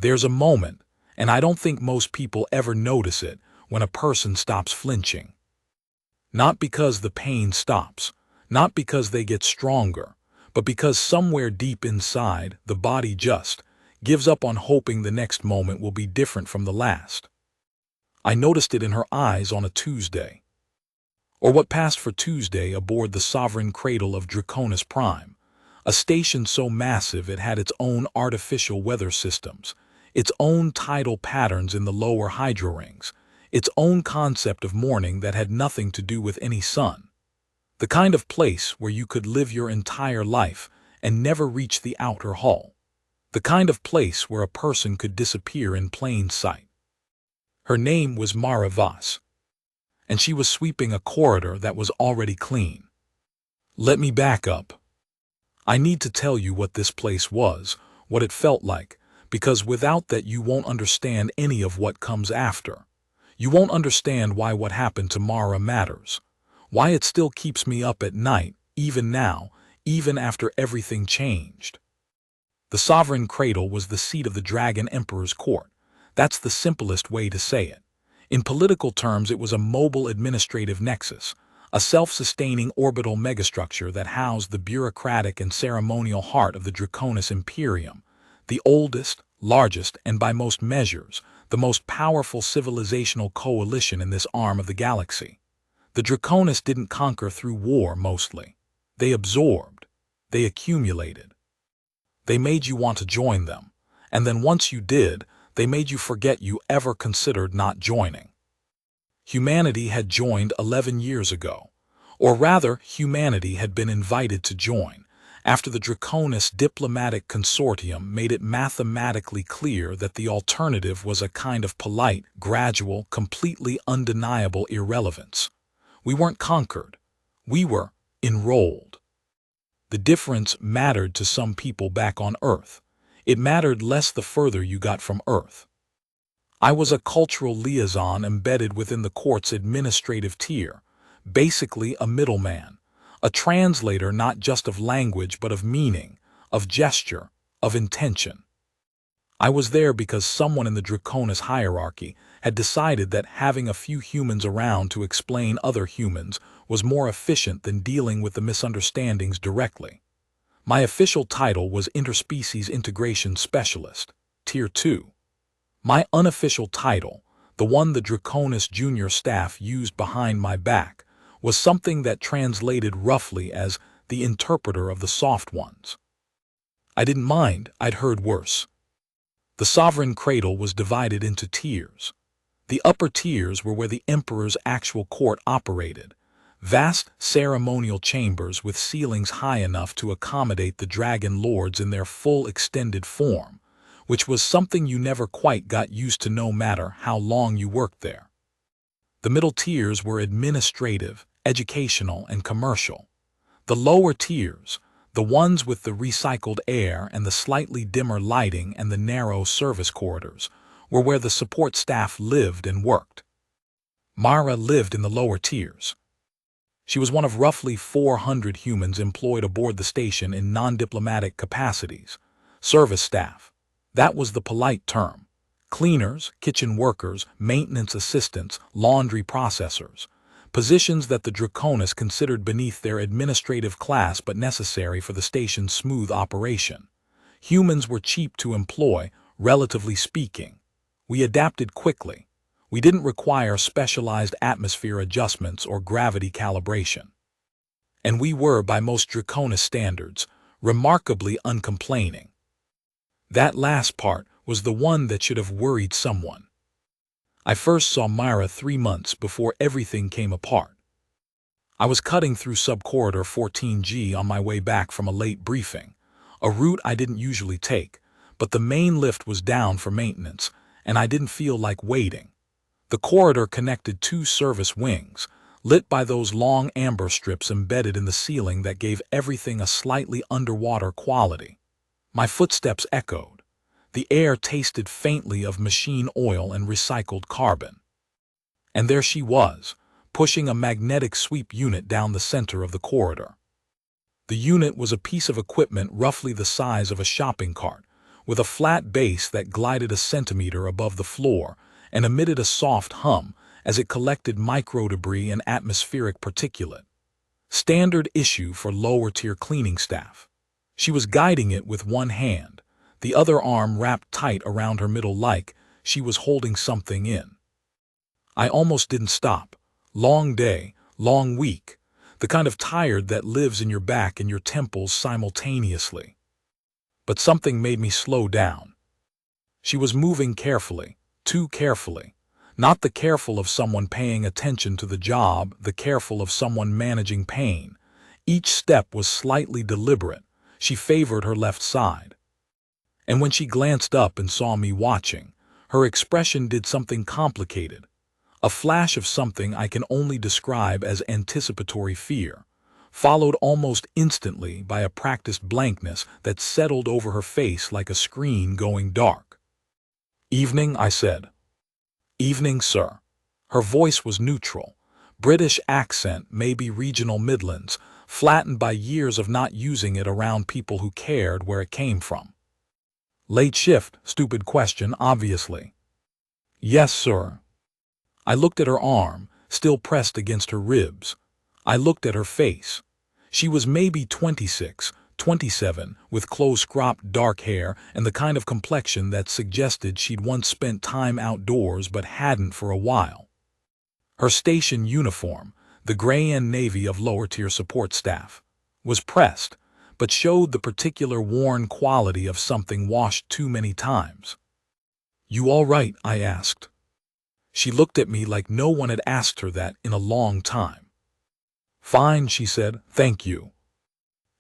There's a moment, and I don't think most people ever notice it, when a person stops flinching. Not because the pain stops, not because they get stronger, but because somewhere deep inside, the body just gives up on hoping the next moment will be different from the last. I noticed it in her eyes on a Tuesday, or what passed for Tuesday aboard the Sovereign Cradle of Draconis Prime, a station so massive it had its own artificial weather systems, its own tidal patterns in the lower hydro rings, its own concept of morning that had nothing to do with any sun. The kind of place where you could live your entire life and never reach the outer hull. The kind of place where a person could disappear in plain sight. Her name was Mara Voss, and she was sweeping a corridor that was already clean. Let me back up. I need to tell you what this place was, what it felt like, because without that you won't understand any of what comes after. You won't understand why what happened to Mara matters, why it still keeps me up at night, even now, even after everything changed. The Sovereign Cradle was the seat of the Dragon Emperor's court. That's the simplest way to say it. In political terms, it was a mobile administrative nexus, a self-sustaining orbital megastructure that housed the bureaucratic and ceremonial heart of the Draconis Imperium, the oldest, largest, and by most measures, the most powerful civilizational coalition in this arm of the galaxy. The Draconis didn't conquer through war mostly. They absorbed. They accumulated. They made you want to join them, and then once you did, they made you forget you ever considered not joining. Humanity had joined 11 years ago, or rather, humanity had been invited to join, after the Draconis diplomatic consortium made it mathematically clear that the alternative was a kind of polite, gradual, completely undeniable irrelevance. We weren't conquered. We were enrolled. The difference mattered to some people back on Earth. It mattered less the further you got from Earth. I was a cultural liaison embedded within the court's administrative tier, basically a middleman, a translator not just of language but of meaning, of gesture, of intention. I was there because someone in the Draconis hierarchy had decided that having a few humans around to explain other humans was more efficient than dealing with the misunderstandings directly. My official title was Interspecies Integration Specialist, Tier 2. My unofficial title, the one the Draconis junior staff used behind my back, was something that translated roughly as the interpreter of the soft ones. I didn't mind, I'd heard worse. The Sovereign Cradle was divided into tiers. The upper tiers were where the Emperor's actual court operated, vast ceremonial chambers with ceilings high enough to accommodate the Dragon Lords in their full extended form, which was something you never quite got used to no matter how long you worked there. The middle tiers were administrative, educational, and commercial. The lower tiers, the ones with the recycled air and the slightly dimmer lighting and the narrow service corridors, were where the support staff lived and worked. Mara lived in the lower tiers. She was one of roughly 400 humans employed aboard the station in non-diplomatic capacities. Service staff. That was the polite term. Cleaners, kitchen workers, maintenance assistants, laundry processors. Positions that the Draconis considered beneath their administrative class but necessary for the station's smooth operation. Humans were cheap to employ, relatively speaking. We adapted quickly. We didn't require specialized atmosphere adjustments or gravity calibration. And we were, by most Draconis standards, remarkably uncomplaining. That last part was the one that should have worried someone. I first saw Myra 3 months before everything came apart. I was cutting through subcorridor 14G on my way back from a late briefing, a route I didn't usually take, but the main lift was down for maintenance, and I didn't feel like waiting. The corridor connected 2 service wings, lit by those long amber strips embedded in the ceiling that gave everything a slightly underwater quality. My footsteps echoed. The air tasted faintly of machine oil and recycled carbon. And there she was, pushing a magnetic sweep unit down the center of the corridor. The unit was a piece of equipment roughly the size of a shopping cart, with a flat base that glided a centimeter above the floor and emitted a soft hum as it collected microdebris and atmospheric particulate. Standard issue for lower-tier cleaning staff. She was guiding it with one hand, the other arm wrapped tight around her middle like she was holding something in. I almost didn't stop. Long day, long week, the kind of tired that lives in your back and your temples simultaneously. But something made me slow down. She was moving carefully, too carefully. Not the careful of someone paying attention to the job, the careful of someone managing pain. Each step was slightly deliberate. She favored her left side. And when she glanced up and saw me watching, her expression did something complicated. A flash of something I can only describe as anticipatory fear, followed almost instantly by a practiced blankness that settled over her face like a screen going dark. "Evening," I said. "Evening, sir." Her voice was neutral. British accent, maybe regional Midlands, flattened by years of not using it around people who cared where it came from. "Late shift?" Stupid question, obviously. "Yes, sir." I looked at her arm, still pressed against her ribs. I looked at her face. She was maybe 26, 27, with close-cropped dark hair and the kind of complexion that suggested she'd once spent time outdoors but hadn't for a while. Her station uniform, the gray and navy of lower-tier support staff, was pressed, but showed the particular worn quality of something washed too many times. "You all right?" I asked. She looked at me like no one had asked her that in a long time. "Fine," she said, "thank you."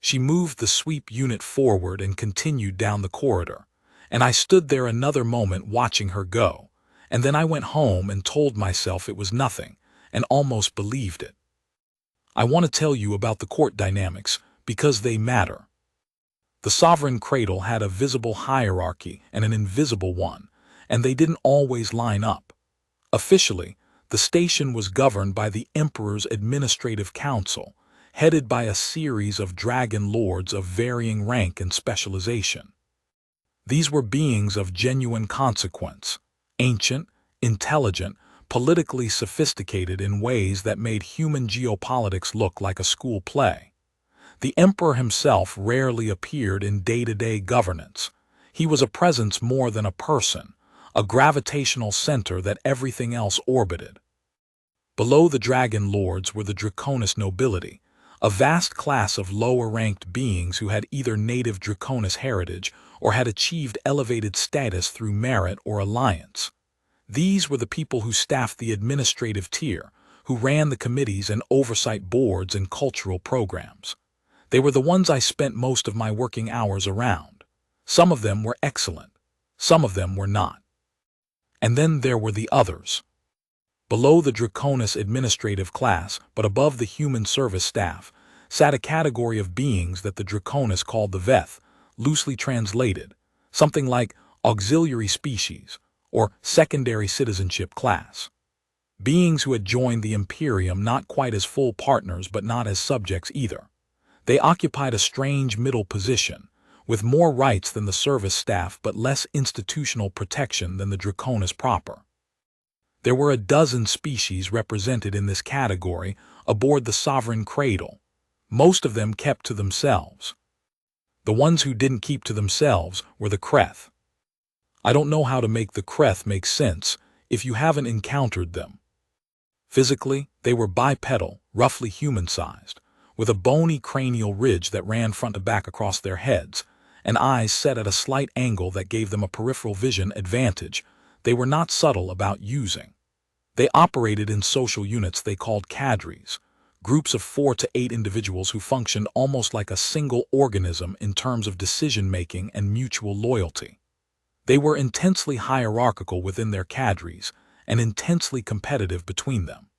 She moved the sweep unit forward and continued down the corridor, and I stood there another moment watching her go, and then I went home and told myself it was nothing, and almost believed it. I want to tell you about the court dynamics, because they matter. The sovereign cradle had a visible hierarchy and an invisible one, and they didn't always line up. Officially, the station was governed by the Emperor's Administrative Council, headed by a series of dragon lords of varying rank and specialization. These were beings of genuine consequence, ancient, intelligent, politically sophisticated in ways that made human geopolitics look like a school play. The Emperor himself rarely appeared in day-to-day governance. He was a presence more than a person, a gravitational center that everything else orbited. Below the dragon lords were the Draconis nobility, a vast class of lower-ranked beings who had either native Draconis heritage or had achieved elevated status through merit or alliance. These were the people who staffed the administrative tier, who ran the committees and oversight boards and cultural programs. They were the ones I spent most of my working hours around. Some of them were excellent. Some of them were not. And then there were the others. Below the Draconis administrative class, but above the human service staff, sat a category of beings that the Draconis called the Veth, loosely translated, something like auxiliary species, or secondary citizenship class. Beings who had joined the Imperium not quite as full partners but not as subjects either. They occupied a strange middle position, with more rights than the service staff but less institutional protection than the Draconis proper. There were a dozen species represented in this category aboard the sovereign cradle, most of them kept to themselves. The ones who didn't keep to themselves were the Kreth. I don't know how to make the Kreth make sense if you haven't encountered them. Physically, they were bipedal, roughly human-sized, with a bony cranial ridge that ran front to back across their heads, and eyes set at a slight angle that gave them a peripheral vision advantage they were not subtle about using. They operated in social units they called cadres, groups of 4 to 8 individuals who functioned almost like a single organism in terms of decision-making and mutual loyalty. They were intensely hierarchical within their cadres and intensely competitive between them.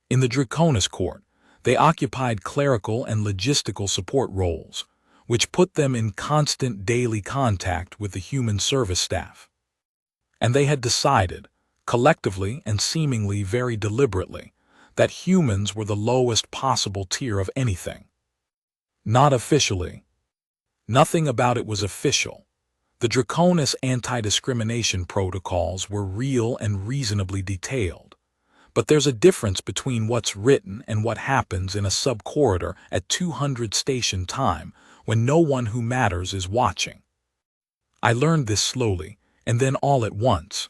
In the Draconis court, they occupied clerical and logistical support roles, which put them in constant daily contact with the human service staff. And they had decided, collectively and seemingly very deliberately, that humans were the lowest possible tier of anything. Not officially. Nothing about it was official. The draconian anti-discrimination protocols were real and reasonably detailed. But there's a difference between what's written and what happens in a sub-corridor at 200 station time when no one who matters is watching. I learned this slowly, and then all at once.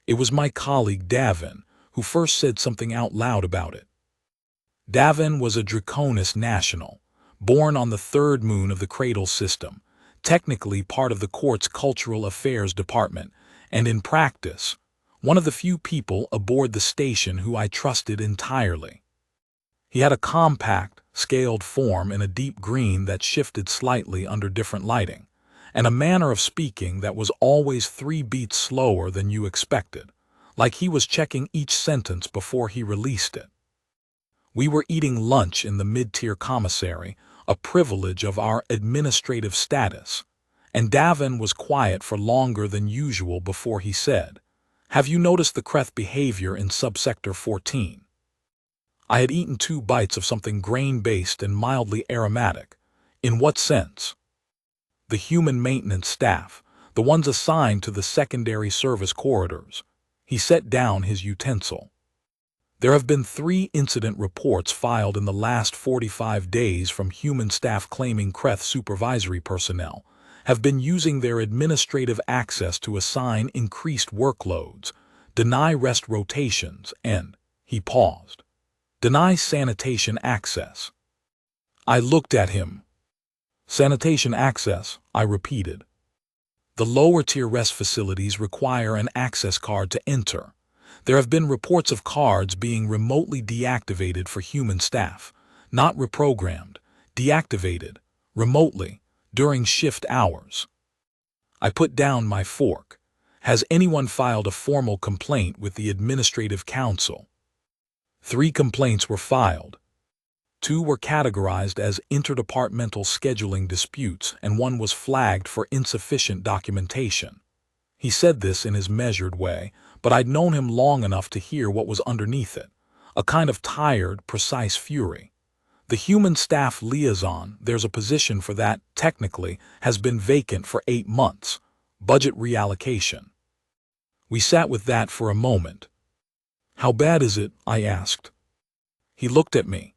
It was my colleague Davin who first said something out loud about it. Davin was a draconian national, born on the third moon of the Cradle system, technically part of the court's Cultural Affairs Department, and in practice, one of the few people aboard the station who I trusted entirely. He had a compact, scaled form in a deep green that shifted slightly under different lighting, and a manner of speaking that was always 3 beats slower than you expected, like he was checking each sentence before he released it. We were eating lunch in the mid-tier commissary, a privilege of our administrative status, and Davin was quiet for longer than usual before he said, "Have you noticed the Kreth behavior in subsector 14? I had eaten 2 bites of something grain-based and mildly aromatic. In what sense? The human maintenance staff, the ones assigned to the secondary service corridors." He set down his utensil. "There have been 3 incident reports filed in the last 45 days from human staff claiming Kreth supervisory personnel have been using their administrative access to assign increased workloads, deny rest rotations, and," he paused, "deny sanitation access." I looked at him. "Sanitation access," I repeated. "The lower-tier rest facilities require an access card to enter. There have been reports of cards being remotely deactivated for human staff, not reprogrammed, deactivated, remotely, during shift hours." I put down my fork. "Has anyone filed a formal complaint with the Administrative Council?" 3 complaints were filed. 2 were categorized as interdepartmental scheduling disputes, and 1 was flagged for insufficient documentation. He said this in his measured way, but I'd known him long enough to hear what was underneath it, a kind of tired, precise fury. The human staff liaison, there's a position for that, technically, has been vacant for 8 months. Budget reallocation. We sat with that for a moment. "How bad is it?" I asked. He looked at me.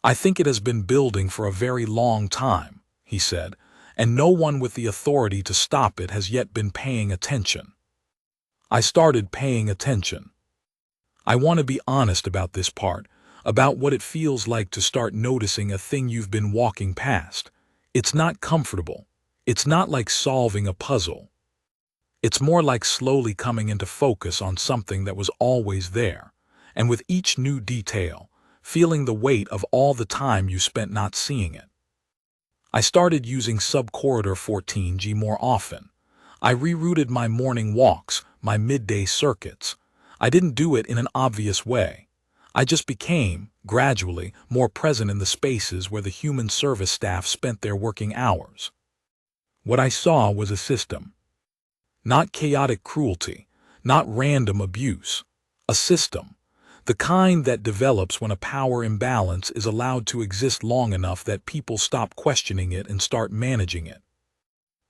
"I think it has been building for a very long time," he said, "and no one with the authority to stop it has yet been paying attention." I started paying attention. I want to be honest about this part, about what it feels like to start noticing a thing you've been walking past. It's not comfortable. It's not like solving a puzzle. It's more like slowly coming into focus on something that was always there, and with each new detail, feeling the weight of all the time you spent not seeing it. I started using sub-corridor 14G more often. I rerouted my morning walks, my midday circuits. I didn't do it in an obvious way. I just became, gradually, more present in the spaces where the human service staff spent their working hours. What I saw was a system. Not chaotic cruelty, not random abuse. A system. The kind that develops when a power imbalance is allowed to exist long enough that people stop questioning it and start managing it.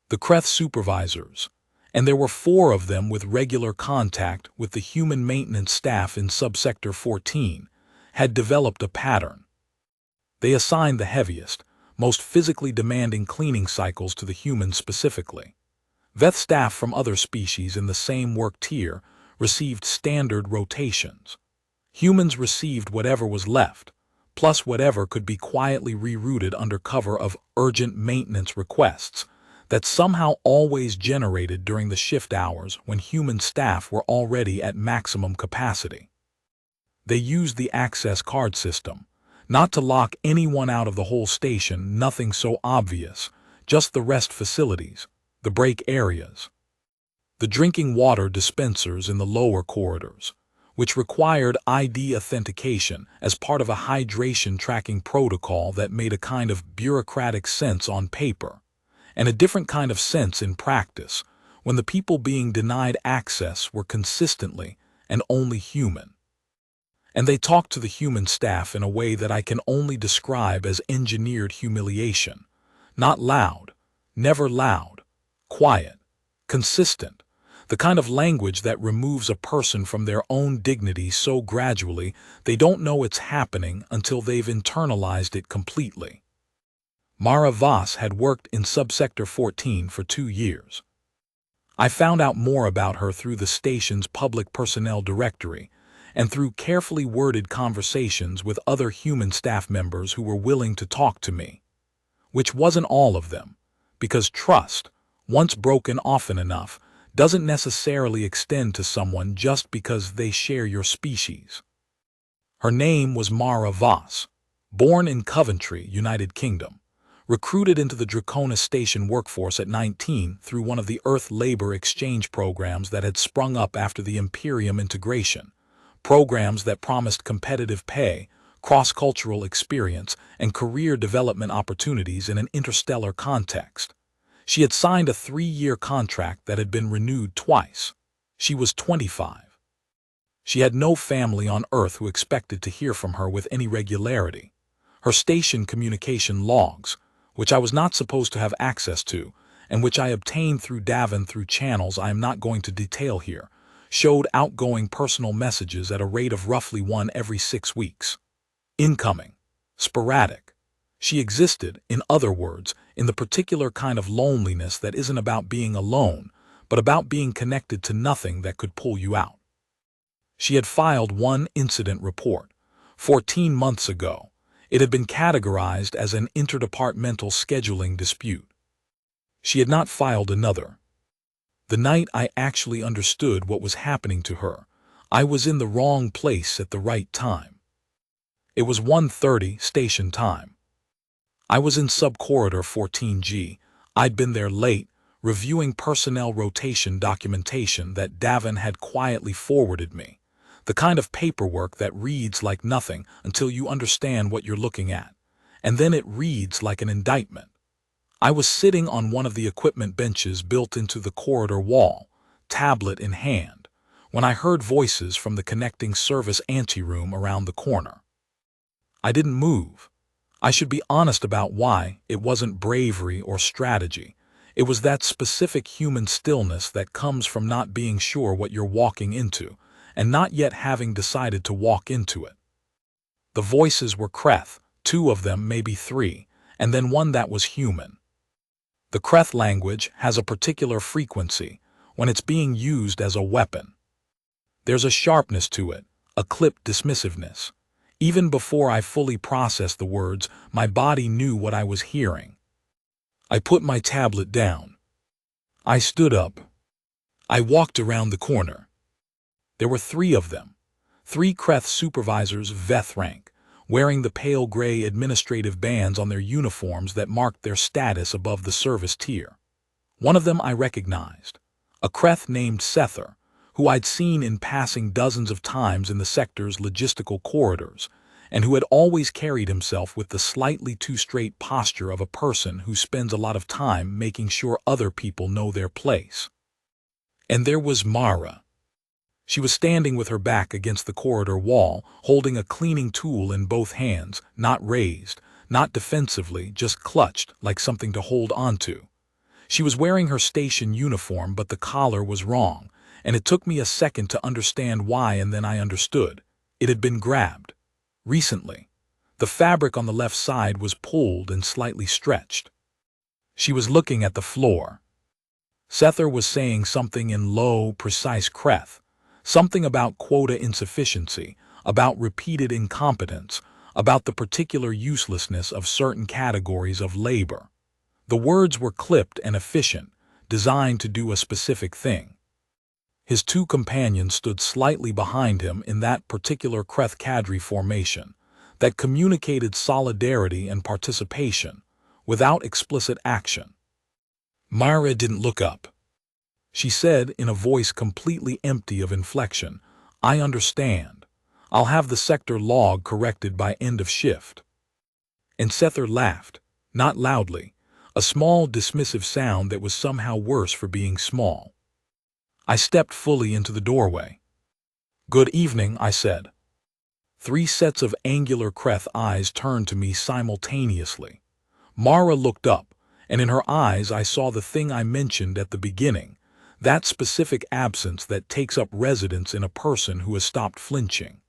The Kreth supervisors, and there were 4 of them with regular contact with the human maintenance staff in subsector 14, had developed a pattern. They assigned the heaviest, most physically demanding cleaning cycles to the humans specifically. Veth staff from other species in the same work tier received standard rotations. Humans received whatever was left, plus whatever could be quietly rerouted under cover of urgent maintenance requests that somehow always generated during the shift hours when human staff were already at maximum capacity. They used the access card system, not to lock anyone out of the whole station, nothing so obvious, just the rest facilities, the break areas, the drinking water dispensers in the lower corridors, which required ID authentication as part of a hydration tracking protocol that made a kind of bureaucratic sense on paper, and a different kind of sense in practice when the people being denied access were consistently and only human. And they talked to the human staff in a way that I can only describe as engineered humiliation. Not loud, never loud, quiet, Consistent. The kind of language that removes a person from their own dignity so gradually they don't know it's happening until they've internalized it completely. Mara Voss had worked in Subsector 14 for 2 years. I found out more about her through the station's public personnel directory and through carefully worded conversations with other human staff members who were willing to talk to me. Which wasn't all of them, because trust, once broken often enough, doesn't necessarily extend to someone just because they share your species. Her name was Mara Voss, born in Coventry, United Kingdom, recruited into the Dracona station workforce at 19 through one of the Earth labor exchange programs that had sprung up after the Imperium integration, programs that promised competitive pay, cross-cultural experience, and career development opportunities in an interstellar context. She had signed a 3-year contract that had been renewed twice. She was 25. She had no family on Earth who expected to hear from her with any regularity. Her station communication logs, which I was not supposed to have access to, and which I obtained through Davin through channels I am not going to detail here, showed outgoing personal messages at a rate of roughly 1 every 6 weeks. Incoming. Sporadic. She existed, in other words, in the particular kind of loneliness that isn't about being alone, but about being connected to nothing that could pull you out. She had filed one incident report. 14 months ago, it had been categorized as an interdepartmental scheduling dispute. She had not filed another. The night I actually understood what was happening to her, I was in the wrong place at the right time. It was 1:30 station time. I was in Subcorridor 14G. I'd been there late, reviewing personnel rotation documentation that Davin had quietly forwarded me. The kind of paperwork that reads like nothing until you understand what you're looking at, and then it reads like an indictment. I was sitting on one of the equipment benches built into the corridor wall, tablet in hand, when I heard voices from the connecting service anteroom around the corner. I didn't move. I should be honest about why. It wasn't bravery or strategy. It was that specific human stillness that comes from not being sure what you're walking into, and not yet having decided to walk into it. The voices were Kreth, 2 of them, maybe 3, and then one that was human. The Kreth language has a particular frequency when it's being used as a weapon. There's a sharpness to it, a clipped dismissiveness. Even before I fully processed the words, my body knew what I was hearing. I put my tablet down. I stood up. I walked around the corner. There were 3 of them, 3 Kreth supervisors Veth rank, wearing the pale gray administrative bands on their uniforms that marked their status above the service tier. One of them I recognized, a Kreth named Sether, who I'd seen in passing dozens of times in the sector's logistical corridors, and who had always carried himself with the slightly too straight posture of a person who spends a lot of time making sure other people know their place. And there was Mara. She was standing with her back against the corridor wall, holding a cleaning tool in both hands, not raised, not defensively, just clutched like something to hold onto. She was wearing her station uniform, but the collar was wrong, and it took me a second to understand why, and then I understood. It had been grabbed. Recently. The fabric on the left side was pulled and slightly stretched. She was looking at the floor. Sether was saying something in low, precise Kreth, something about quota insufficiency, about repeated incompetence, about the particular uselessness of certain categories of labor. The words were clipped and efficient, designed to do a specific thing. His 2 companions stood slightly behind him in that particular Kreth cadre formation that communicated solidarity and participation without explicit action. Mara didn't look up. She said in a voice completely empty of inflection, "I understand. I'll have the sector log corrected by end of shift." And Sether laughed, not loudly, a small dismissive sound that was somehow worse for being small. I stepped fully into the doorway. "Good evening," I said. 3 sets of angular Kreth eyes turned to me simultaneously. Mara looked up, and in her eyes I saw the thing I mentioned at the beginning, That specific absence that takes up residence in a person who has stopped flinching.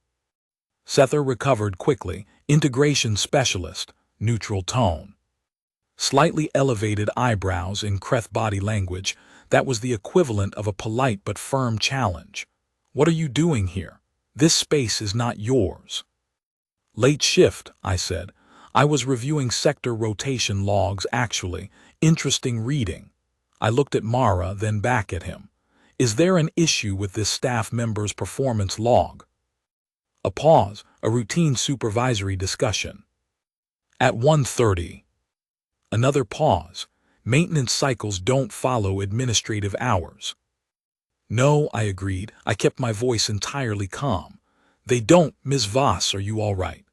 Sether recovered quickly. Integration specialist, neutral tone. Slightly elevated eyebrows in Kreth body language. That was the equivalent of a polite but firm challenge. What are you doing here? This space is not yours. Late shift, I said. I was reviewing sector rotation logs actually. Interesting reading. I looked at Mara, then back at him. Is there an issue with this staff member's performance log? A pause, a routine supervisory discussion. At 1:30. Another pause. Maintenance cycles don't follow administrative hours. No, I agreed. I kept my voice entirely calm. They don't, Ms. Voss, are you all right?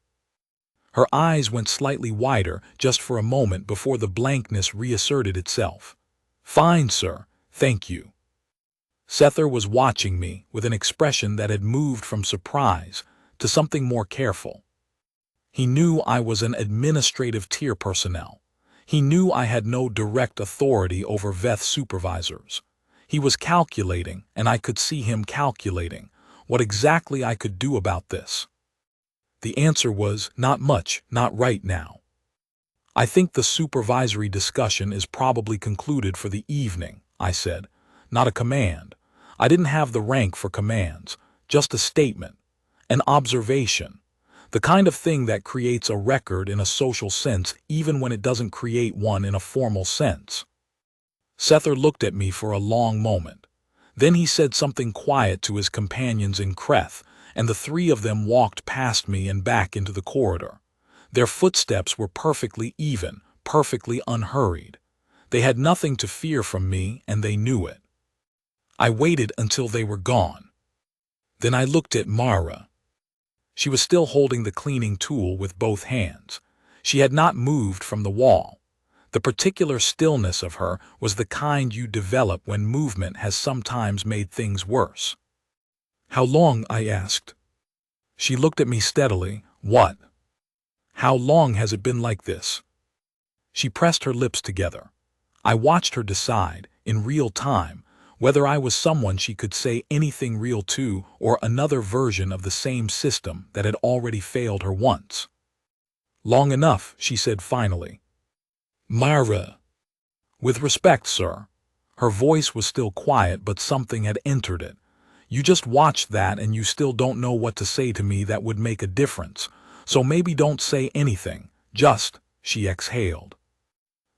Her eyes went slightly wider just for a moment before the blankness reasserted itself. Fine, sir, thank you. Sether was watching me with an expression that had moved from surprise to something more careful. He knew I was an administrative tier personnel. He knew I had no direct authority over VETH supervisors. He was calculating, and I could see him calculating, what exactly I could do about this. The answer was, not much, not right now. I think the supervisory discussion is probably concluded for the evening, I said. Not a command. I didn't have the rank for commands, just a statement, an observation, the kind of thing that creates a record in a social sense even when it doesn't create one in a formal sense. Sether looked at me for a long moment. Then he said something quiet to his companions in Kreth, and the three of them walked past me and back into the corridor. Their footsteps were perfectly even, perfectly unhurried. They had nothing to fear from me, and they knew it. I waited until they were gone. Then I looked at Mara. She was still holding the cleaning tool with both hands. She had not moved from the wall. The particular stillness of her was the kind you develop when movement has sometimes made things worse. How long? I asked. She looked at me steadily. What? How long has it been like this? She pressed her lips together. I watched her decide, in real time, whether I was someone she could say anything real to or another version of the same system that had already failed her once. Long enough, she said finally. Mara. With respect, sir. Her voice was still quiet, but something had entered it. You just watched that and you still don't know what to say to me that would make a difference. So maybe don't say anything. Just, she exhaled.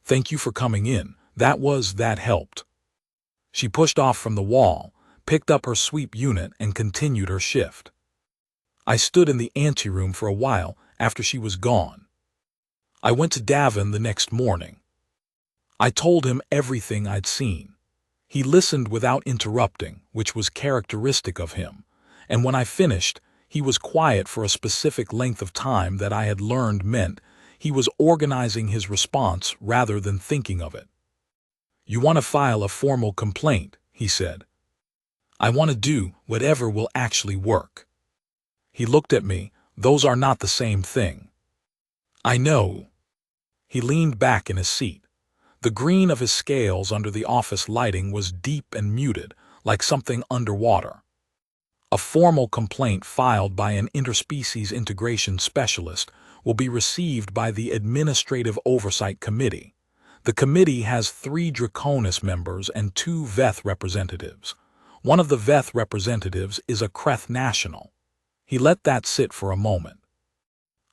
Thank you for coming in. That helped. She pushed off from the wall, picked up her sweep unit, and continued her shift. I stood in the anteroom for a while after she was gone. I went to Davin the next morning. I told him everything I'd seen. He listened without interrupting, which was characteristic of him, and when I finished, he was quiet for a specific length of time that I had learned meant he was organizing his response rather than thinking of it. You want to file a formal complaint, he said. I want to do whatever will actually work. He looked at me. Those are not the same thing. I know. He leaned back in his seat. The green of his scales under the office lighting was deep and muted, like something underwater. A formal complaint filed by an interspecies integration specialist will be received by the Administrative Oversight Committee. The committee has 3 Draconis members and 2 VETH representatives. One of the VETH representatives is a Kreth national. He let that sit for a moment.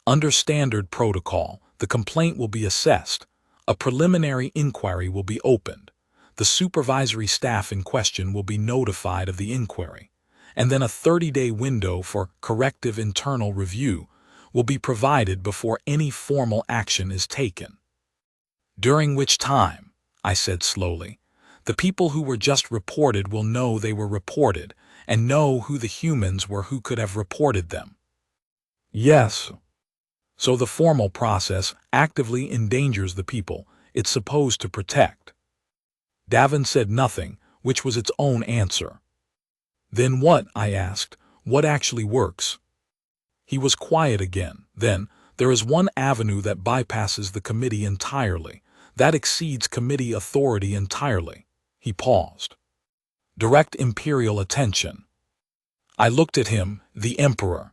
Under standard protocol, the complaint will be assessed. A preliminary inquiry will be opened. The supervisory staff in question will be notified of the inquiry, and then a 30-day window for corrective internal review will be provided before any formal action is taken. During which time, I said slowly, the people who were just reported will know they were reported and know who the humans were who could have reported them. Yes. So the formal process actively endangers the people it's supposed to protect. Davin said nothing, which was its own answer. Then what? I asked. What actually works? He was quiet again. Then, there is one avenue that bypasses the committee entirely. That exceeds committee authority entirely. He paused. Direct imperial attention. I looked at him, the emperor.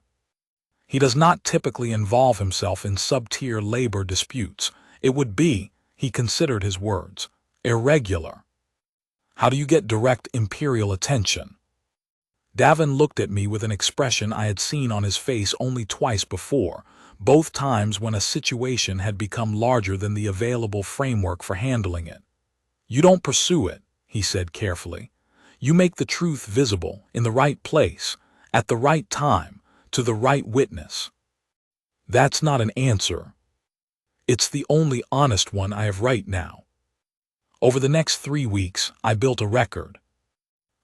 He does not typically involve himself in sub-tier labor disputes. It would be, he considered his words, irregular. How do you get direct imperial attention? Davin looked at me with an expression I had seen on his face only twice before, both times when a situation had become larger than the available framework for handling it. You don't pursue it, he said carefully. You make the truth visible, in the right place, at the right time, to the right witness. That's not an answer. It's the only honest one I have right now. Over the next 3 weeks, I built a record.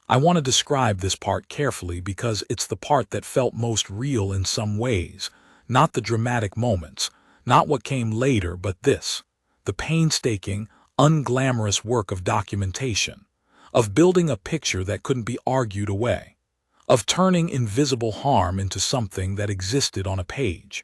I want to describe this part carefully because it's the part that felt most real in some ways, not the dramatic moments, not what came later, but this, the painstaking, unglamorous work of documentation, of building a picture that couldn't be argued away, of turning invisible harm into something that existed on a page.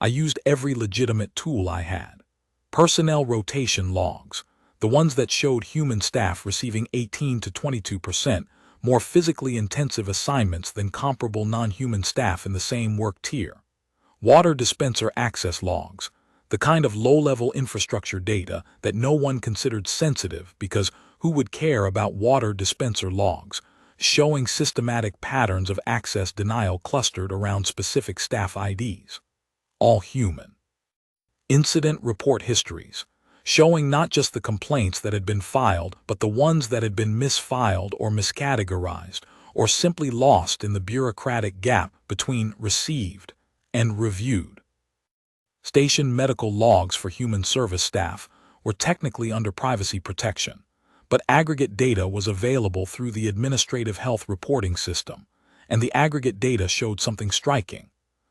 I used every legitimate tool I had. Personnel rotation logs, the ones that showed human staff receiving 18 to 22% more physically intensive assignments than comparable non-human staff in the same work tier. Water dispenser access logs, the kind of low-level infrastructure data that no one considered sensitive because who would care about water dispenser logs, showing systematic patterns of access denial clustered around specific staff IDs. All human. Incident report histories, showing not just the complaints that had been filed, but the ones that had been misfiled or miscategorized, or simply lost in the bureaucratic gap between received and reviewed. Station medical logs for human service staff were technically under privacy protection, but aggregate data was available through the Administrative Health Reporting System, and the aggregate data showed something striking.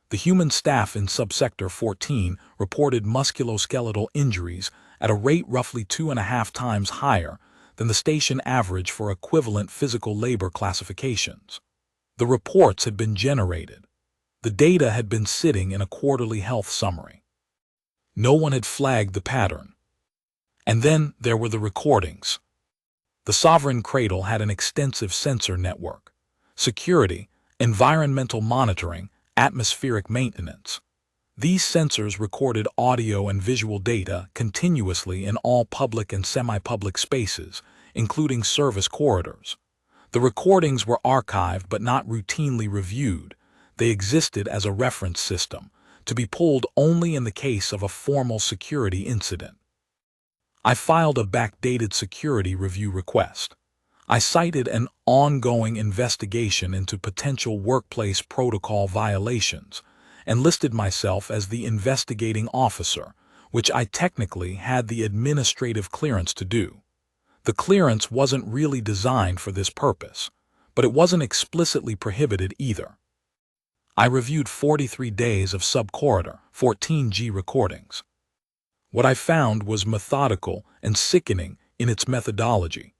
The human staff in subsector 14 reported musculoskeletal injuries at a rate roughly 2.5 times higher than the station average for equivalent physical labor classifications. The reports had been generated. The data had been sitting in a quarterly health summary. No one had flagged the pattern. And then there were the recordings. The Sovereign Cradle had an extensive sensor network, security, environmental monitoring, atmospheric maintenance. These sensors recorded audio and visual data continuously in all public and semi-public spaces, including service corridors. The recordings were archived but not routinely reviewed. They existed as a reference system, to be pulled only in the case of a formal security incident. I filed a backdated security review request. I cited an ongoing investigation into potential workplace protocol violations and listed myself as the investigating officer, which I technically had the administrative clearance to do. The clearance wasn't really designed for this purpose, but it wasn't explicitly prohibited either. I reviewed 43 days of sub-corridor 14G recordings. What I found was methodical and sickening in its methodology.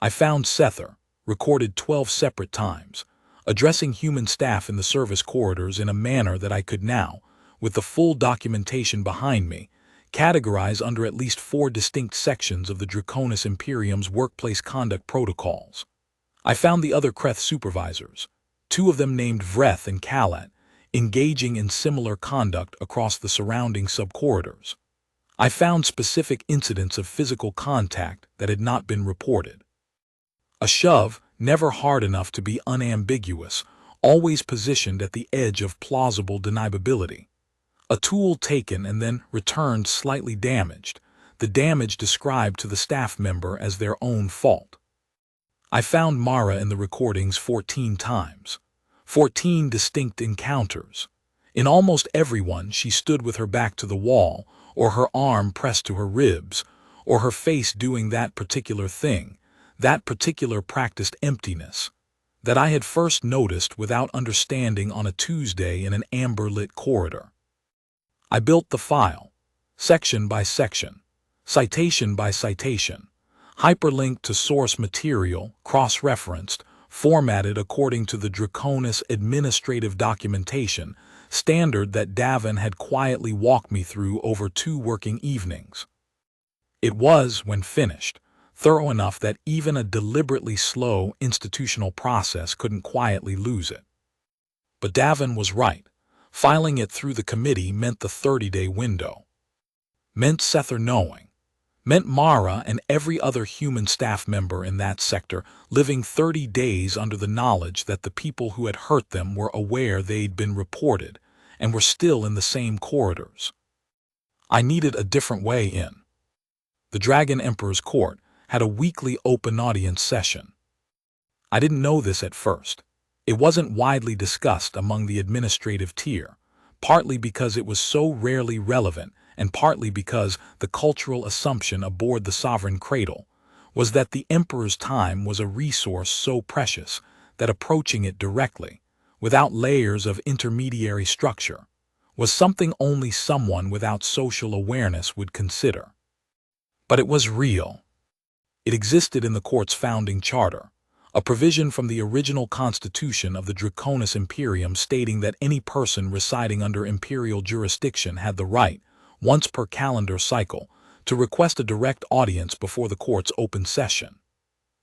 I found Sether, recorded 12 separate times, addressing human staff in the service corridors in a manner that I could now, with the full documentation behind me, categorize under at least 4 distinct sections of the Draconis Imperium's workplace conduct protocols. I found the other Kreth supervisors, 2 of them named Vreth and Kalat, engaging in similar conduct across the surrounding sub-corridors. I found specific incidents of physical contact that had not been reported. A shove, never hard enough to be unambiguous, always positioned at the edge of plausible deniability. A tool taken and then returned slightly damaged, the damage described to the staff member as their own fault. I found Mara in the recordings 14 times, 14 distinct encounters. In almost every one, she stood with her back to the wall, or her arm pressed to her ribs, or her face doing that particular thing, that particular practiced emptiness, that I had first noticed without understanding on a Tuesday in an amber-lit corridor. I built the file, section by section, citation by citation, hyperlinked to source material, cross-referenced, formatted according to the Draconis administrative documentation standard that Davin had quietly walked me through over 2 working evenings. It was, when finished, thorough enough that even a deliberately slow institutional process couldn't quietly lose it. But Davin was right. Filing it through the committee meant the 30-day window. Meant Sether knowing. Meant Mara and every other human staff member in that sector living 30 days under the knowledge that the people who had hurt them were aware they'd been reported and were still in the same corridors. I needed a different way in. The Dragon Emperor's court had a weekly open audience session. I didn't know this at first. It wasn't widely discussed among the administrative tier, partly because it was so rarely relevant and partly because the cultural assumption aboard the sovereign cradle was that the emperor's time was a resource so precious that approaching it directly, without layers of intermediary structure, was something only someone without social awareness would consider. But it was real. It existed in the court's founding charter, a provision from the original constitution of the Draconis Imperium stating that any person residing under imperial jurisdiction had the right, once per calendar cycle, to request a direct audience before the court's open session.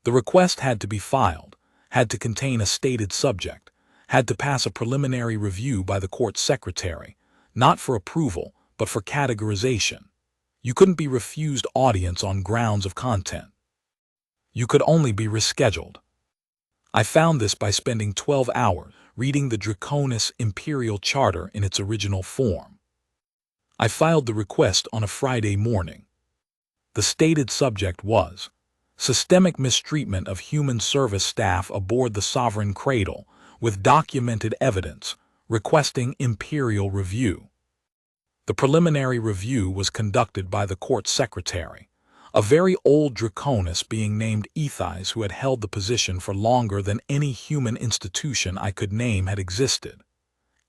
The request had to be filed, had to contain a stated subject, had to pass a preliminary review by the court's secretary, not for approval, but for categorization. You couldn't be refused audience on grounds of content. You could only be rescheduled. I found this by spending 12 hours reading the Draconis Imperial Charter in its original form. I filed the request on a Friday morning. The stated subject was systemic mistreatment of human service staff aboard the Sovereign Cradle with documented evidence, requesting imperial review. The preliminary review was conducted by the court secretary, a very old Draconis being named Ethys who had held the position for longer than any human institution I could name had existed.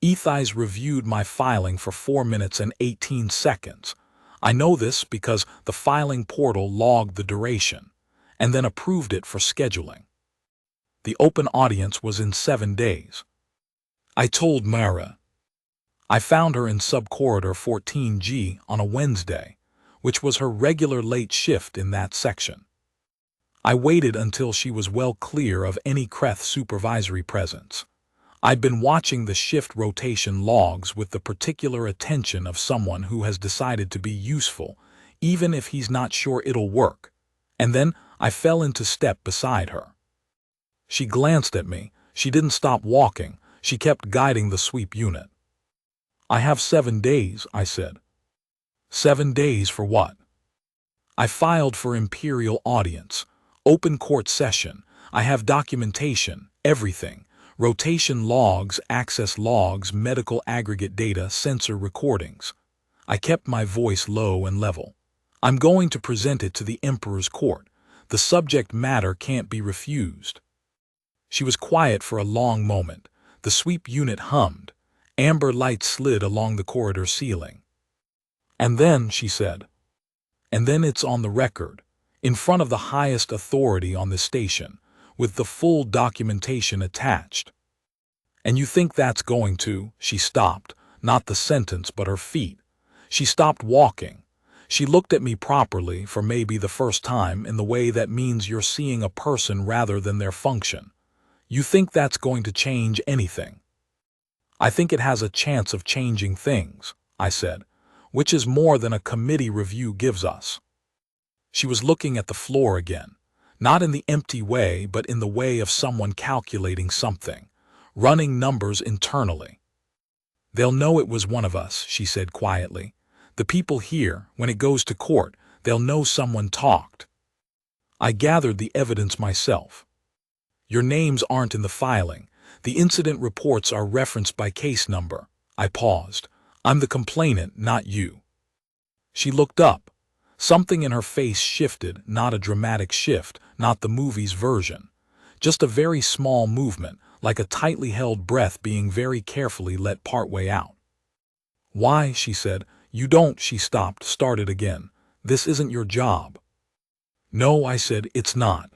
Ethys reviewed my filing for 4 minutes and 18 seconds. I know this because the filing portal logged the duration, and then approved it for scheduling. The open audience was in 7 days. I told Mara. I found her in Subcorridor 14G on a Wednesday, which was her regular late shift in that section. I waited until she was well clear of any Kreth supervisory presence. I'd been watching the shift rotation logs with the particular attention of someone who has decided to be useful, even if he's not sure it'll work, and then I fell into step beside her. She glanced at me. She didn't stop walking. She kept guiding the sweep unit. I have 7 days, I said. 7 days for what? I filed for imperial audience, open court session. I have documentation, everything. Rotation logs, access logs, medical aggregate data, sensor recordings. I kept my voice low and level. I'm going to present it to the Emperor's court. The subject matter can't be refused. She was quiet for a long moment. The sweep unit hummed. Amber light slid along the corridor ceiling. And then, she said, and then it's on the record, in front of the highest authority on the station, with the full documentation attached. And you think that's going to, she stopped, not the sentence but her feet. She stopped walking. She looked at me properly for maybe the first time in the way that means you're seeing a person rather than their function. You think that's going to change anything? I think it has a chance of changing things, I said, which is more than a committee review gives us. She was looking at the floor again, not in the empty way but in the way of someone calculating something, running numbers internally. They'll know it was one of us, she said quietly. The people here, when it goes to court, they'll know someone talked. I gathered the evidence myself. Your names aren't in the filing. The incident reports are referenced by case number. I paused. I'm the complainant, not you. She looked up. Something in her face shifted, not a dramatic shift, not the movie's version. Just a very small movement, like a tightly held breath being very carefully let partway out. Why, she said. You don't, she stopped, started again. This isn't your job. No, I said, it's not.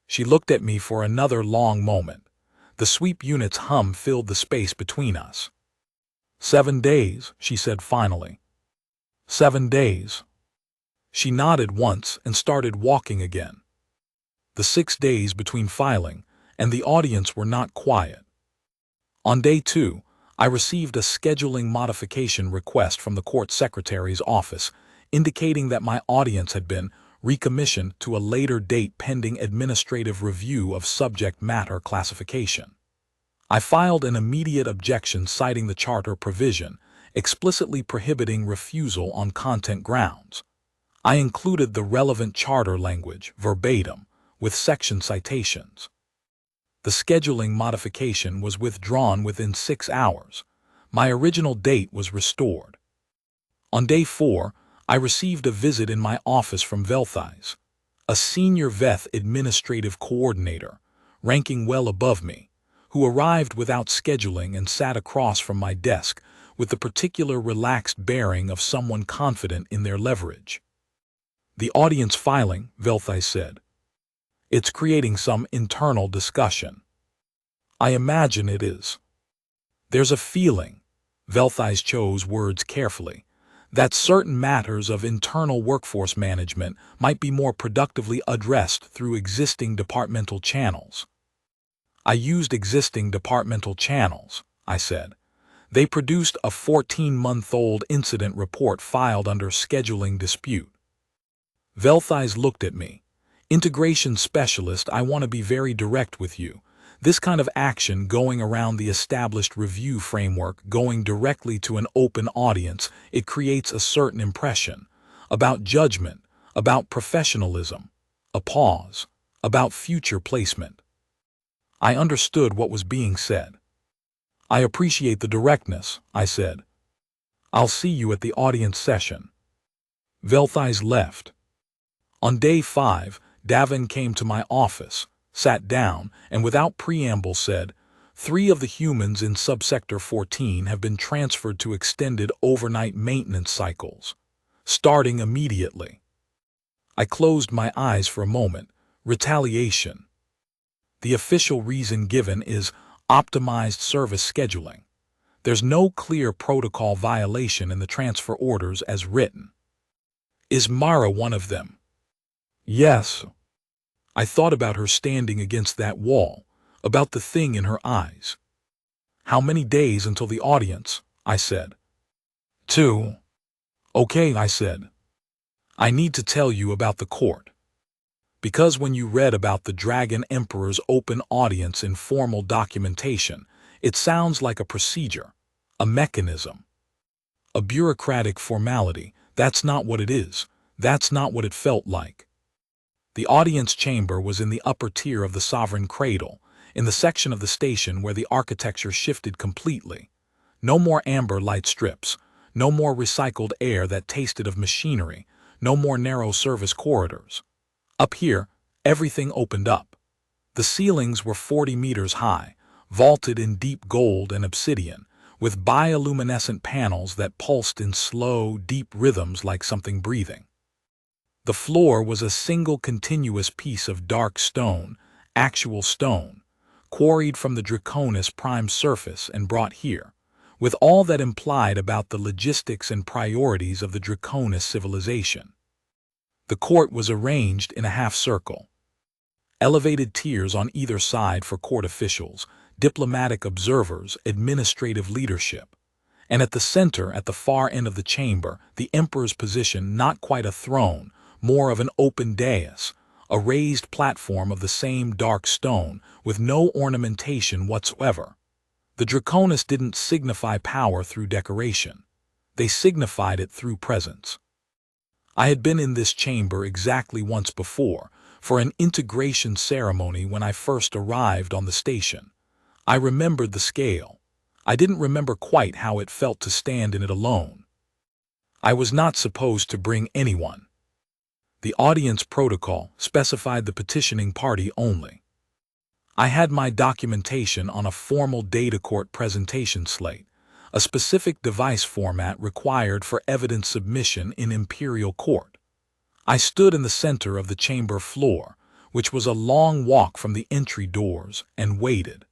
She looked at me for another long moment. The sweep unit's hum filled the space between us. 7 days, she said finally. 7 days. She nodded once and started walking again. The 6 days between filing and the audience were not quiet. On day 2, I received a scheduling modification request from the court secretary's office, indicating that my audience had been recommissioned to a later date pending administrative review of subject matter classification. I filed an immediate objection citing the charter provision, explicitly prohibiting refusal on content grounds. I included the relevant charter language, verbatim, with section citations. The scheduling modification was withdrawn within 6 hours. My original date was restored. On day 4, I received a visit in my office from Velthais, a senior VETH administrative coordinator, ranking well above me, who arrived without scheduling and sat across from my desk with the particular relaxed bearing of someone confident in their leverage. "The audience filing," Velthais said. "It's creating some internal discussion." "I imagine it is. There's a feeling," Velthais chose words carefully, "that certain matters of internal workforce management might be more productively addressed through existing departmental channels." "I used existing departmental channels," I said. "They produced a 14-month-old incident report filed under scheduling dispute." Velthais looked at me. "Integration specialist, I want to be very direct with you. This kind of action going around the established review framework, going directly to an open audience, it creates a certain impression about judgment, about professionalism, a pause, about future placement." I understood what was being said. "I appreciate the directness," I said. "I'll see you at the audience session." Velthais left. On day 5, Davin came to my office, sat down, and without preamble said, "3 of the humans in subsector 14 have been transferred to extended overnight maintenance cycles, starting immediately." I closed my eyes for a moment. Retaliation. The official reason given is optimized service scheduling. There's no clear protocol violation in the transfer orders as written. Is Mara one of them? Yes. I thought about her standing against that wall, about the thing in her eyes. "How many days until the audience?" I said. 2. "Okay," I said. "I need to tell you about the court. Because when you read about the Dragon Emperor's open audience in formal documentation, it sounds like a procedure, a mechanism, a bureaucratic formality. That's not what it is. That's not what it felt like. The audience chamber was in the upper tier of the Sovereign Cradle, in the section of the station where the architecture shifted completely. No more amber light strips, no more recycled air that tasted of machinery, no more narrow service corridors. Up here, everything opened up. The ceilings were 40 meters high, vaulted in deep gold and obsidian, with bioluminescent panels that pulsed in slow, deep rhythms like something breathing. The floor was a single continuous piece of dark stone, actual stone, quarried from the Draconis prime surface and brought here, with all that implied about the logistics and priorities of the Draconis civilization. The court was arranged in a half-circle. Elevated tiers on either side for court officials, diplomatic observers, administrative leadership. And at the center, at the far end of the chamber, the emperor's position, not quite a throne, more of an open dais, a raised platform of the same dark stone, with no ornamentation whatsoever. The Draconis didn't signify power through decoration. They signified it through presence. I had been in this chamber exactly once before, for an integration ceremony when I first arrived on the station. I remembered the scale. I didn't remember quite how it felt to stand in it alone. I was not supposed to bring anyone. The audience protocol specified the petitioning party only. I had my documentation on a formal data court presentation slate, a specific device format required for evidence submission in imperial court. I stood in the center of the chamber floor, which was a long walk from the entry doors, and waited.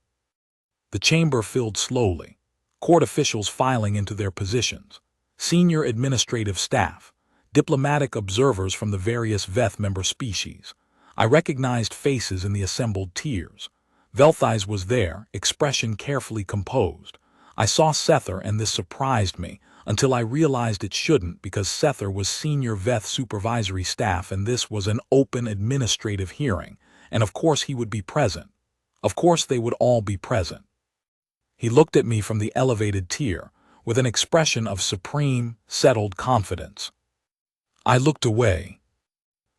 The chamber filled slowly, court officials filing into their positions, senior administrative staff, diplomatic observers from the various Veth member species. I recognized faces in the assembled tiers. Velthais was there, expression carefully composed. I saw Sether, and this surprised me, until I realized it shouldn't, because Sether was senior Veth supervisory staff and this was an open administrative hearing, and of course he would be present. Of course they would all be present. He looked at me from the elevated tier, with an expression of supreme, settled confidence. I looked away.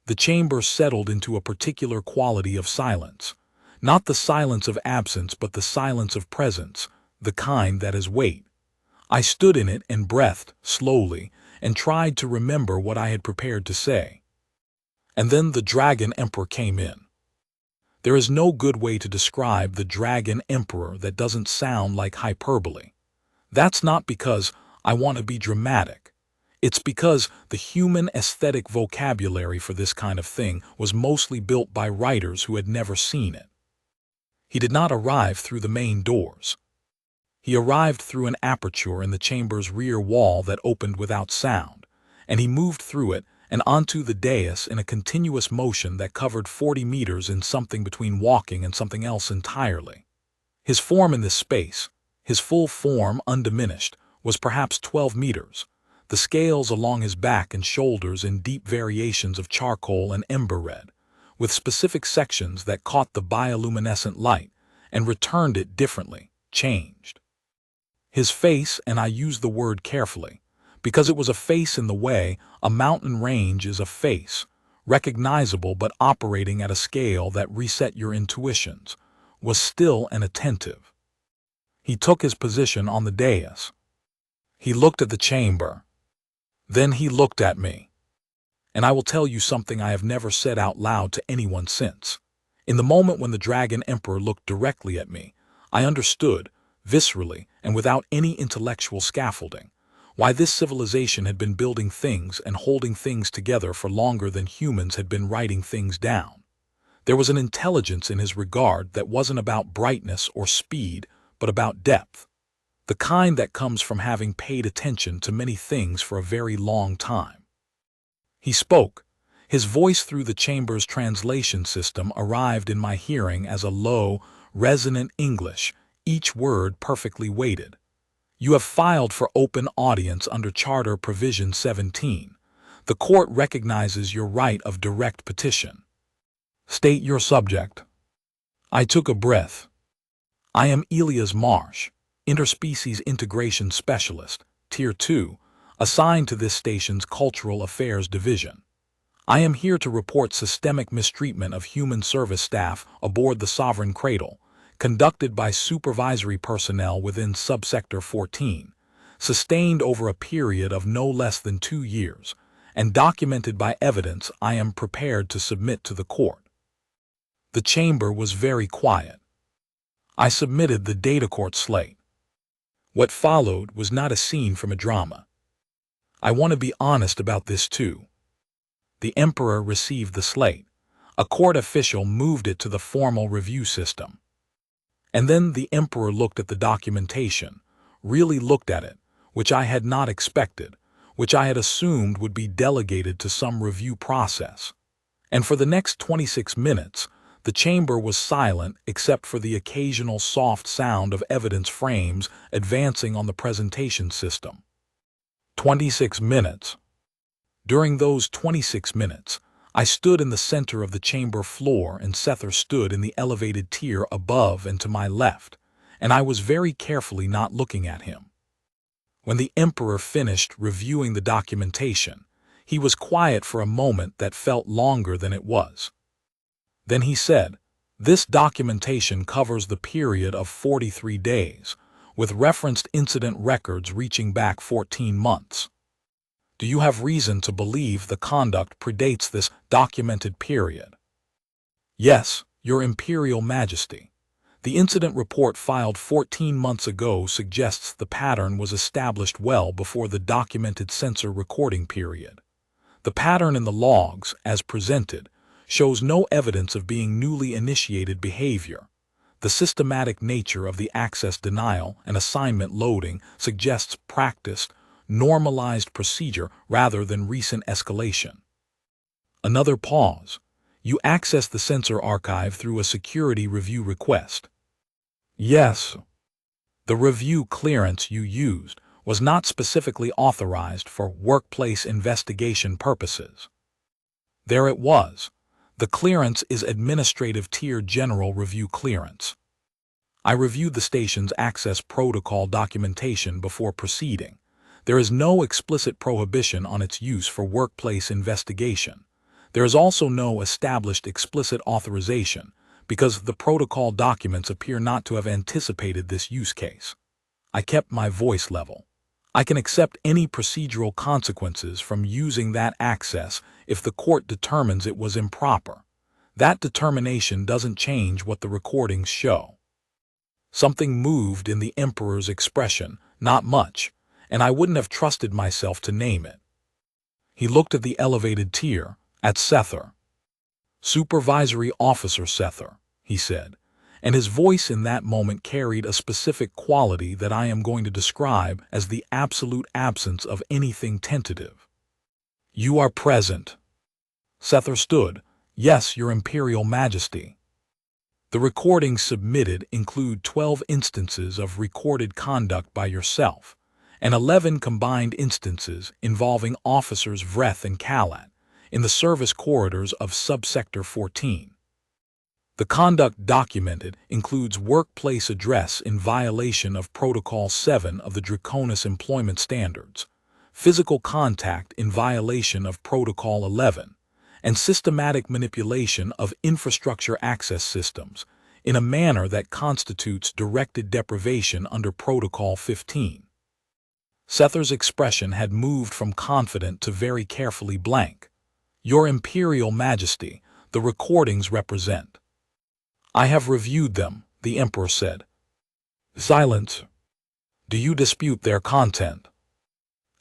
The chamber settled into a particular quality of silence. Not the silence of absence, but the silence of presence, the kind that is weight. I stood in it and breathed, slowly, and tried to remember what I had prepared to say. And then the Dragon Emperor came in. There is no good way to describe the Dragon Emperor that doesn't sound like hyperbole. That's not because I want to be dramatic. It's because the human aesthetic vocabulary for this kind of thing was mostly built by writers who had never seen it. He did not arrive through the main doors. He arrived through an aperture in the chamber's rear wall that opened without sound, and he moved through it and onto the dais in a continuous motion that covered 40 meters in something between walking and something else entirely. His form in this space, his full form undiminished, was perhaps 12 meters, the scales along his back and shoulders in deep variations of charcoal and ember red, with specific sections that caught the bioluminescent light and returned it differently, changed. His face, and I use the word carefully, because it was a face in the way a mountain range is a face, recognizable but operating at a scale that reset your intuitions, was still and attentive. He took his position on the dais. He looked at the chamber. Then he looked at me. And I will tell you something I have never said out loud to anyone since. In the moment when the Dragon Emperor looked directly at me, I understood, viscerally and without any intellectual scaffolding, why this civilization had been building things and holding things together for longer than humans had been writing things down. There was an intelligence in his regard that wasn't about brightness or speed, but about depth. The kind that comes from having paid attention to many things for a very long time. He spoke. His voice through the chamber's translation system arrived in my hearing as a low, resonant English, each word perfectly weighted. You have filed for open audience under Charter Provision 17. The court recognizes your right of direct petition. State your subject. I took a breath. I am Elias Marsh, Interspecies Integration Specialist, Tier 2, assigned to this station's Cultural Affairs Division. I am here to report systemic mistreatment of human service staff aboard the Sovereign Cradle, conducted by supervisory personnel within Subsector 14, sustained over a period of no less than 2 years, and documented by evidence I am prepared to submit to the court. The chamber was very quiet. I submitted the data court slate. What followed was not a scene from a drama. I want to be honest about this too. The Emperor received the slate. A court official moved it to the formal review system. And then the Emperor looked at the documentation, really looked at it, which I had not expected, which I had assumed would be delegated to some review process. And for the next 26 minutes, the chamber was silent except for the occasional soft sound of evidence frames advancing on the presentation system. 26 minutes. During those 26 minutes, I stood in the center of the chamber floor and Sether stood in the elevated tier above and to my left, and I was very carefully not looking at him. When the Emperor finished reviewing the documentation, he was quiet for a moment that felt longer than it was. Then he said, "This documentation covers the period of 43 days, with referenced incident records reaching back 14 months. Do you have reason to believe the conduct predates this documented period?" "Yes, Your Imperial Majesty. The incident report filed 14 months ago suggests the pattern was established well before the documented censor recording period. The pattern in the logs, as presented, shows no evidence of being newly initiated behavior. The systematic nature of the access denial and assignment loading suggests practiced, normalized procedure rather than recent escalation. Another pause. You access the sensor archive through a security review request. Yes. The review clearance you used was not specifically authorized for workplace investigation purposes. There it was. The clearance is Administrative Tier General Review Clearance. I reviewed the station's access protocol documentation before proceeding. There is no explicit prohibition on its use for workplace investigation. There is also no established explicit authorization, because the protocol documents appear not to have anticipated this use case. I kept my voice level. I can accept any procedural consequences from using that access if the court determines it was improper. That determination doesn't change what the recordings show. Something moved in the Emperor's expression, not much, and I wouldn't have trusted myself to name it. He looked at the elevated tier, at Sether. "Supervisory Officer Sether," he said, and his voice in that moment carried a specific quality that I am going to describe as the absolute absence of anything tentative. "You are present." Sether stood. "Yes, Your Imperial Majesty." The recordings submitted include 12 instances of recorded conduct by yourself, and 11 combined instances involving officers Vreth and Kalat in the service corridors of Subsector 14. The conduct documented includes workplace address in violation of Protocol 7 of the Draconis Employment Standards, physical contact in violation of Protocol 11, and systematic manipulation of infrastructure access systems in a manner that constitutes directed deprivation under Protocol 15. Sether's expression had moved from confident to very carefully blank. "Your Imperial Majesty, the recordings represent." "I have reviewed them," the Emperor said. Silence. "Do you dispute their content?"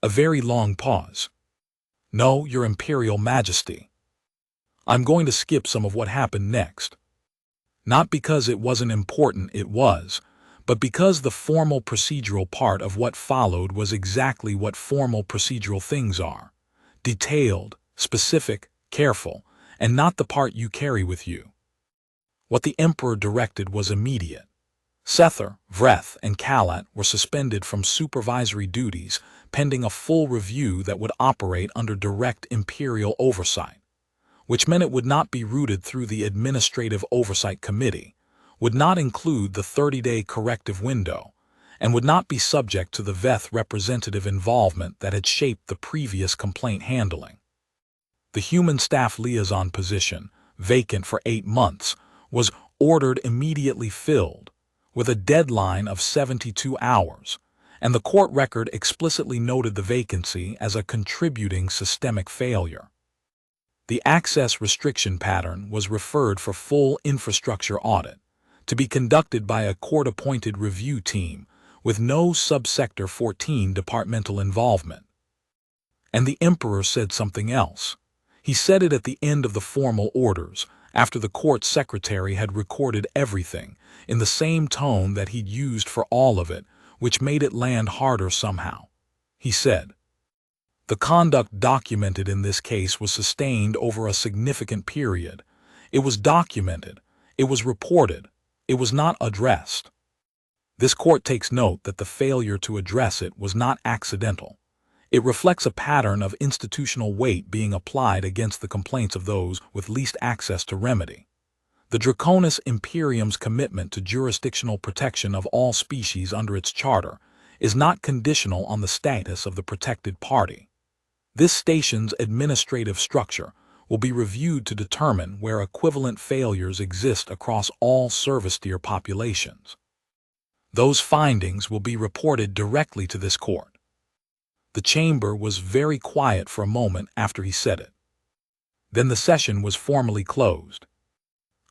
A very long pause. "No, Your Imperial Majesty." I'm going to skip some of what happened next. Not because it wasn't important, it was, but because the formal procedural part of what followed was exactly what formal procedural things are: detailed, specific, careful, and not the part you carry with you. What the Emperor directed was immediate. Sether, Vreth, and Kalat were suspended from supervisory duties pending a full review that would operate under direct imperial oversight, which meant it would not be routed through the Administrative Oversight Committee, would not include the 30-day corrective window, and would not be subject to the Veth representative involvement that had shaped the previous complaint handling. The human staff liaison position, vacant for 8 months, was ordered immediately filled, with a deadline of 72 hours, and the court record explicitly noted the vacancy as a contributing systemic failure. The access restriction pattern was referred for full infrastructure audit, to be conducted by a court-appointed review team with no subsector 14 departmental involvement. And the Emperor said something else. He said it at the end of the formal orders, after the court secretary had recorded everything, in the same tone that he'd used for all of it, which made it land harder somehow. He said, "The conduct documented in this case was sustained over a significant period. It was documented. It was reported. It was not addressed. This court takes note that the failure to address it was not accidental. It reflects a pattern of institutional weight being applied against the complaints of those with least access to remedy. The Draconis Imperium's commitment to jurisdictional protection of all species under its charter is not conditional on the status of the protected party. This station's administrative structure will be reviewed to determine where equivalent failures exist across all service tier populations. Those findings will be reported directly to this court." The chamber was very quiet for a moment after he said it. Then the session was formally closed.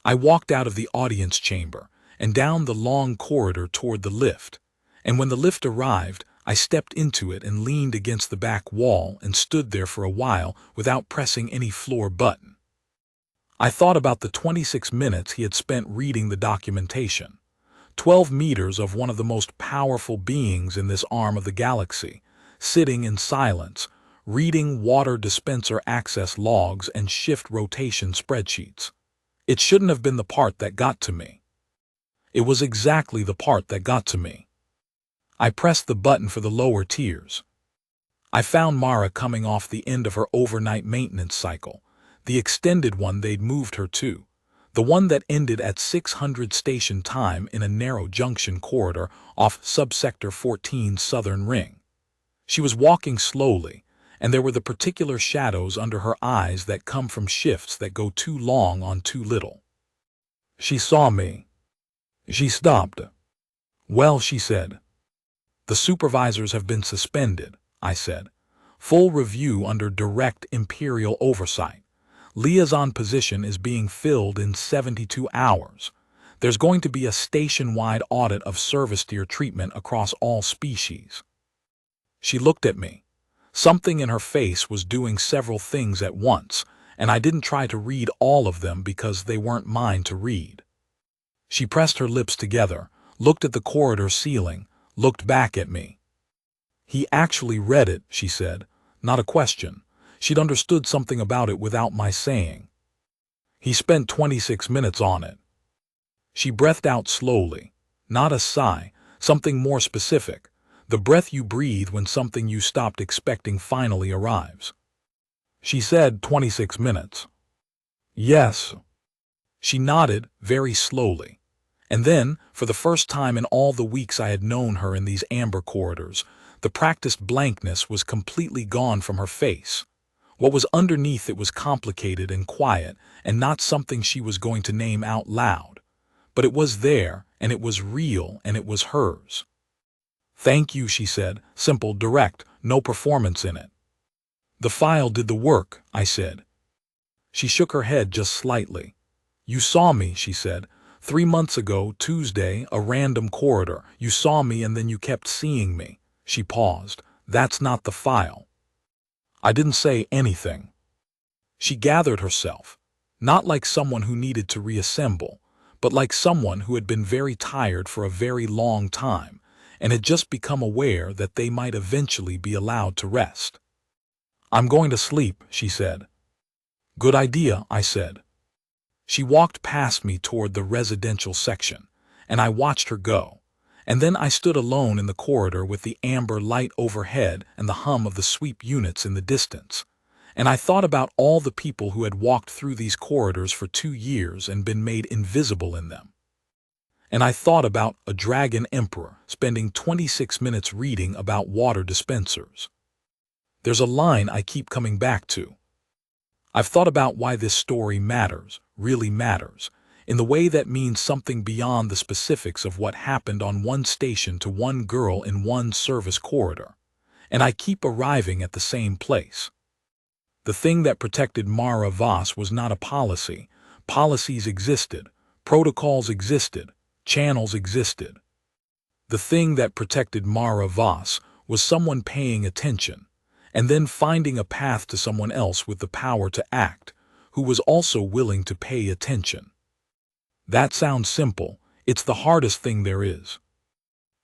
I walked out of the audience chamber and down the long corridor toward the lift, and when the lift arrived, I stepped into it and leaned against the back wall and stood there for a while without pressing any floor button. I thought about the 26 minutes he had spent reading the documentation. 12 meters of one of the most powerful beings in this arm of the galaxy, sitting in silence, reading water dispenser access logs and shift rotation spreadsheets. It shouldn't have been the part that got to me. It was exactly the part that got to me. I pressed the button for the lower tiers. I found Mara coming off the end of her overnight maintenance cycle, the extended one they'd moved her to, the one that ended at 600 station time in a narrow junction corridor off Subsector 14's southern ring. She was walking slowly, and there were the particular shadows under her eyes that come from shifts that go too long on too little. She saw me. She stopped. "Well," she said. "The supervisors have been suspended," I said. "Full review under direct imperial oversight. Liaison position is being filled in 72 hours. There's going to be a station-wide audit of service tier treatment across all species." She looked at me. Something in her face was doing several things at once, and I didn't try to read all of them because they weren't mine to read. She pressed her lips together, looked at the corridor ceiling, looked back at me. "He actually read it," she said. Not a question. She'd understood something about it without my saying. "He spent 26 minutes on it." She breathed out slowly. Not a sigh, something more specific. The breath you breathe when something you stopped expecting finally arrives. She said 26 minutes. "Yes." She nodded very slowly. And then, for the first time in all the weeks I had known her in these amber corridors, the practiced blankness was completely gone from her face. What was underneath it was complicated and quiet, and not something she was going to name out loud. But it was there, and it was real, and it was hers. "Thank you," she said, simple, direct, no performance in it. "The file did the work," I said. She shook her head just slightly. "You saw me," she said. 3 months ago, Tuesday, a random corridor. You saw me and then you kept seeing me." She paused. "That's not the file." I didn't say anything. She gathered herself, not like someone who needed to reassemble, but like someone who had been very tired for a very long time, and had just become aware that they might eventually be allowed to rest. "I'm going to sleep," she said. "Good idea," I said. She walked past me toward the residential section, and I watched her go. And then I stood alone in the corridor with the amber light overhead and the hum of the sweep units in the distance. And I thought about all the people who had walked through these corridors for 2 years and been made invisible in them. And I thought about a dragon emperor spending 26 minutes reading about water dispensers. There's a line I keep coming back to. I've thought about why this story matters, really matters, in the way that means something beyond the specifics of what happened on one station to one girl in one service corridor. And I keep arriving at the same place. The thing that protected Mara Voss was not a policy. Policies existed, protocols existed, channels existed. The thing that protected Mara Voss was someone paying attention, and then finding a path to someone else with the power to act, who was also willing to pay attention. That sounds simple. It's the hardest thing there is.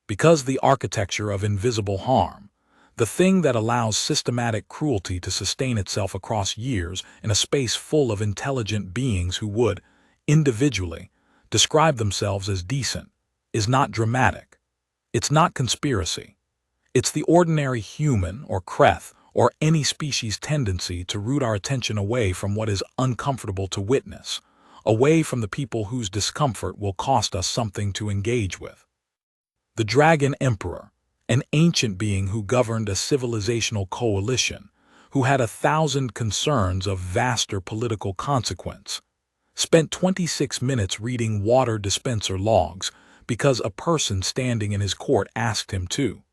Because the architecture of invisible harm, the thing that allows systematic cruelty to sustain itself across years in a space full of intelligent beings who would, individually, describe themselves as decent, is not dramatic. It's not conspiracy. It's the ordinary human or creth or any species tendency to root our attention away from what is uncomfortable to witness, away from the people whose discomfort will cost us something to engage with. The Dragon Emperor, an ancient being who governed a civilizational coalition, who had 1,000 concerns of vaster political consequence, spent 26 minutes reading water dispenser logs because a person standing in his court asked him to.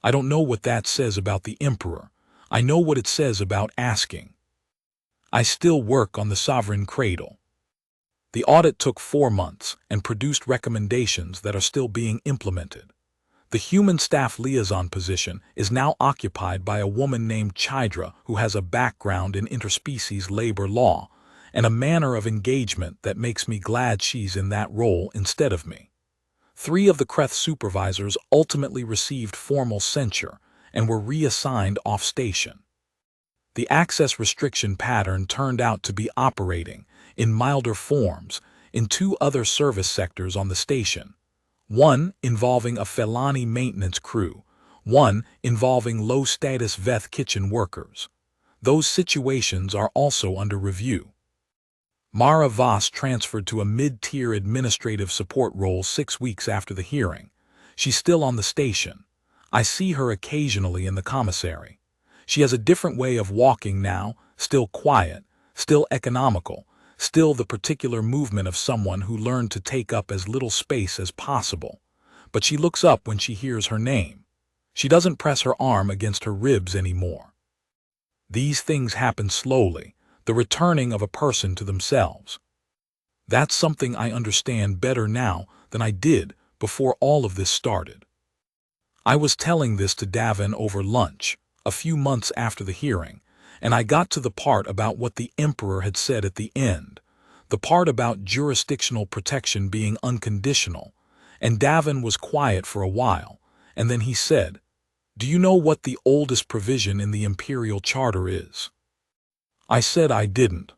I don't know what that says about the emperor. I know what it says about asking. I still work on the sovereign cradle. The audit took 4 months and produced recommendations that are still being implemented. The human staff liaison position is now occupied by a woman named Chidra who has a background in interspecies labor law and a manner of engagement that makes me glad she's in that role instead of me. 3 of the Creth supervisors ultimately received formal censure, and were reassigned off-station. The access restriction pattern turned out to be operating, in milder forms, in two other service sectors on the station, one involving a Felani maintenance crew, one involving low-status Veth kitchen workers. Those situations are also under review. Mara Voss transferred to a mid-tier administrative support role 6 weeks after the hearing. She's still on the station. I see her occasionally in the commissary. She has a different way of walking now, still quiet, still economical, still the particular movement of someone who learned to take up as little space as possible. But she looks up when she hears her name. She doesn't press her arm against her ribs anymore. These things happen slowly, the returning of a person to themselves. That's something I understand better now than I did before all of this started. I was telling this to Davin over lunch, a few months after the hearing, and I got to the part about what the emperor had said at the end, the part about jurisdictional protection being unconditional, and Davin was quiet for a while, and then he said, "Do you know what the oldest provision in the imperial charter is?" I said I didn't.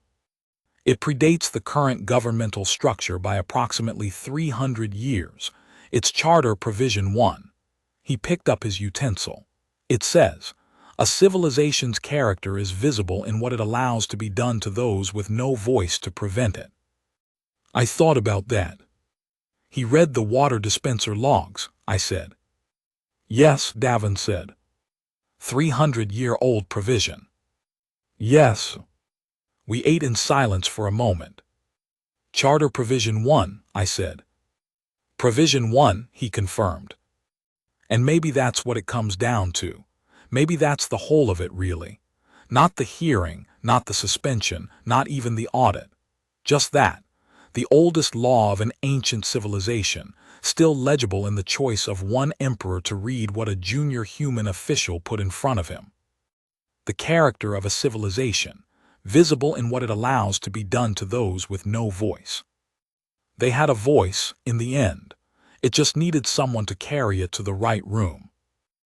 It predates the current governmental structure by approximately 300 years. It's Charter Provision 1. He picked up his utensil. It says, "A civilization's character is visible in what it allows to be done to those with no voice to prevent it." I thought about that. "He read the water dispenser logs," I said. "Yes," Davin said. 300-year-old provision. "Yes." We ate in silence for a moment. "Charter Provision 1, I said. "Provision 1, he confirmed. "And maybe that's what it comes down to. Maybe that's the whole of it, really. Not the hearing, not the suspension, not even the audit. Just that. The oldest law of an ancient civilization, still legible in the choice of one emperor to read what a junior human official put in front of him. The character of a civilization, visible in what it allows to be done to those with no voice. They had a voice, in the end. It just needed someone to carry it to the right room.